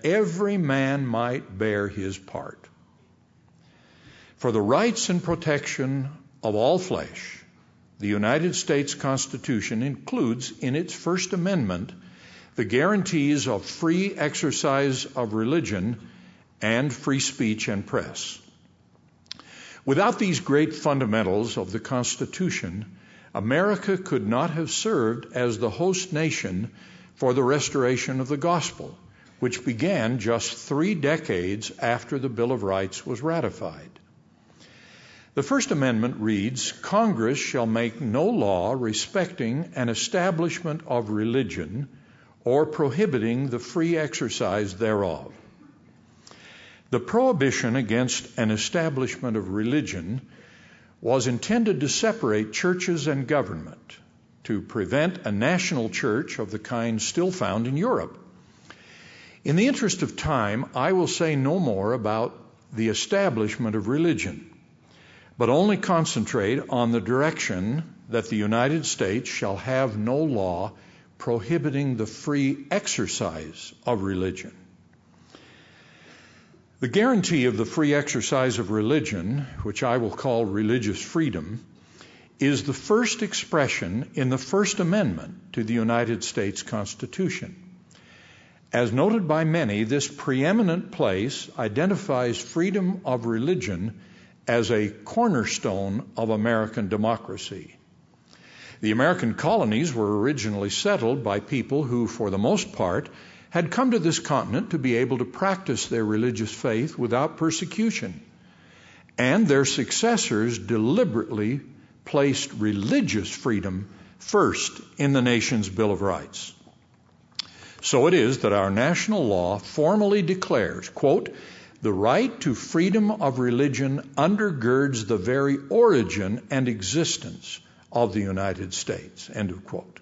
every man might bear his part. For the rights and protection of all flesh, the United States Constitution includes in its First Amendment the guarantees of free exercise of religion and free speech and press. Without these great fundamentals of the Constitution, America could not have served as the host nation for the restoration of the gospel, which began just 3 decades after the Bill of Rights was ratified. The First Amendment reads, "Congress shall make no law respecting an establishment of religion or prohibiting the free exercise thereof." The prohibition against an establishment of religion was intended to separate churches and government, to prevent a national church of the kind still found in Europe. In the interest of time, I will say no more about the establishment of religion, but only concentrate on the direction that the United States shall have no law prohibiting the free exercise of religion. The guarantee of the free exercise of religion, which I will call religious freedom, is the first expression in the First Amendment to the United States Constitution. As noted by many, this preeminent place identifies freedom of religion as a cornerstone of American democracy. The American colonies were originally settled by people who, for the most part, had come to this continent to be able to practice their religious faith without persecution, and their successors deliberately placed religious freedom first in the nation's Bill of Rights. So it is that our national law formally declares, quote, "The right to freedom of religion undergirds the very origin and existence of the United States," end of quote.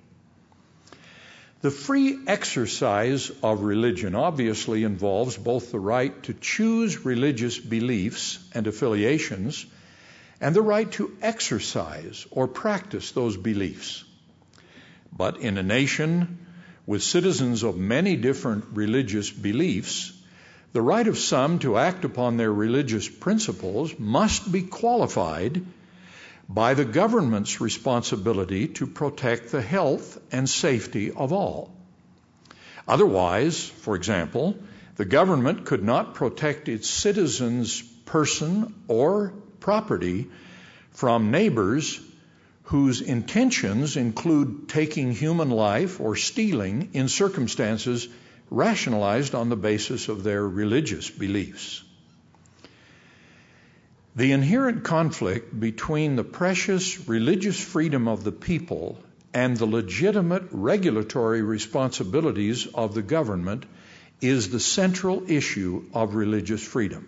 The free exercise of religion obviously involves both the right to choose religious beliefs and affiliations and the right to exercise or practice those beliefs. But in a nation with citizens of many different religious beliefs, the right of some to act upon their religious principles must be qualified by the government's responsibility to protect the health and safety of all. Otherwise, for example, the government could not protect its citizens' person or property from neighbors whose intentions include taking human life or stealing in circumstances rationalized on the basis of their religious beliefs. The inherent conflict between the precious religious freedom of the people and the legitimate regulatory responsibilities of the government is the central issue of religious freedom.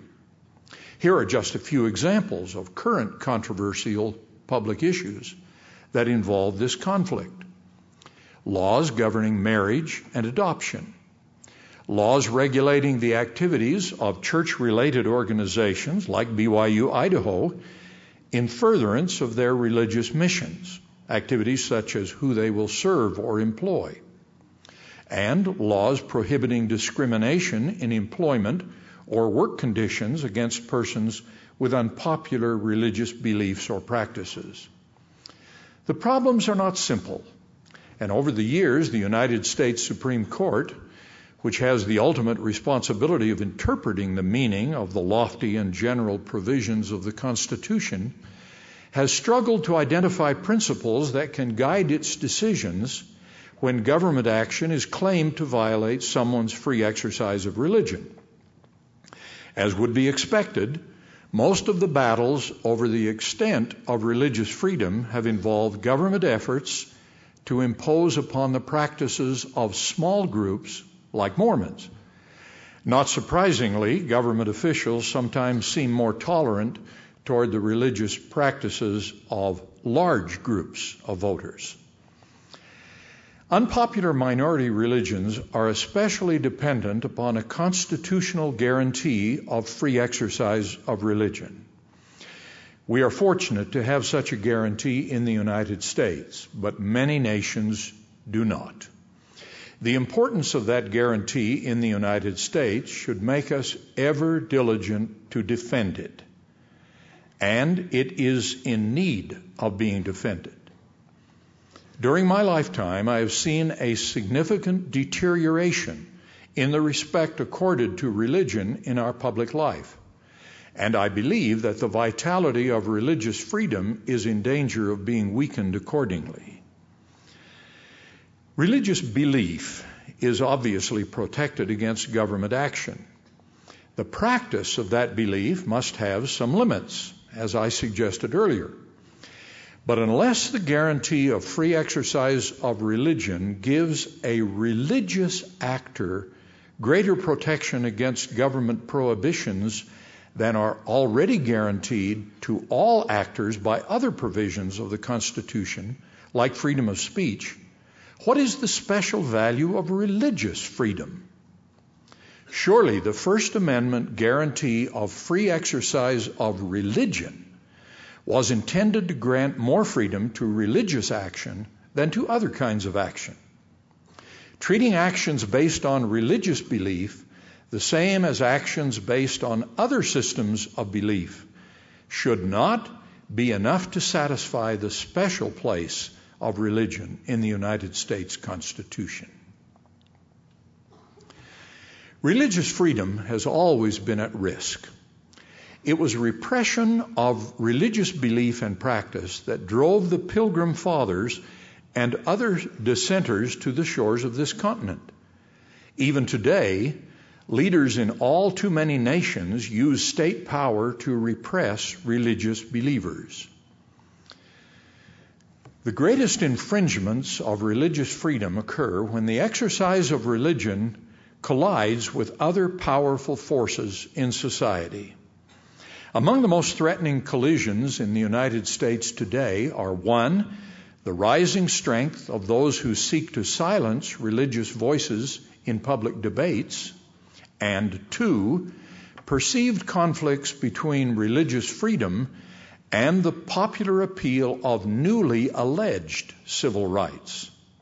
Here are just a few examples of current controversial public issues that involve this conflict. Laws governing marriage and adoption. Laws regulating the activities of church-related organizations like BYU Idaho in furtherance of their religious missions, activities such as who they will serve or employ, and laws prohibiting discrimination in employment or work conditions against persons with unpopular religious beliefs or practices. The problems are not simple, and over the years, the United States Supreme Court, which has the ultimate responsibility of interpreting the meaning of the lofty and general provisions of the Constitution, has struggled to identify principles that can guide its decisions when government action is claimed to violate someone's free exercise of religion. As would be expected, most of the battles over the extent of religious freedom have involved government efforts to impose upon the practices of small groups like Mormons. Not surprisingly, government officials sometimes seem more tolerant toward the religious practices of large groups of voters. Unpopular minority religions are especially dependent upon a constitutional guarantee of free exercise of religion. We are fortunate to have such a guarantee in the United States, but many nations do not. The importance of that guarantee in the United States should make us ever diligent to defend it. And it is in need of being defended. During my lifetime, I have seen a significant deterioration in the respect accorded to religion in our public life. And I believe that the vitality of religious freedom is in danger of being weakened accordingly. Religious belief is obviously protected against government action. The practice of that belief must have some limits, as I suggested earlier. But unless the guarantee of free exercise of religion gives a religious actor greater protection against government prohibitions than are already guaranteed to all actors by other provisions of the Constitution, like freedom of speech, what is the special value of religious freedom? Surely the First Amendment guarantee of free exercise of religion was intended to grant more freedom to religious action than to other kinds of action. Treating actions based on religious belief the same as actions based on other systems of belief should not be enough to satisfy the special place of religion in the United States Constitution. Religious freedom has always been at risk. It was repression of religious belief and practice that drove the Pilgrim Fathers and other dissenters to the shores of this continent. Even today, leaders in all too many nations use state power to repress religious believers. The greatest infringements of religious freedom occur when the exercise of religion collides with other powerful forces in society. Among the most threatening collisions in the United States today are 1, the rising strength of those who seek to silence religious voices in public debates, and 2, perceived conflicts between religious freedom and the popular appeal of newly alleged civil rights.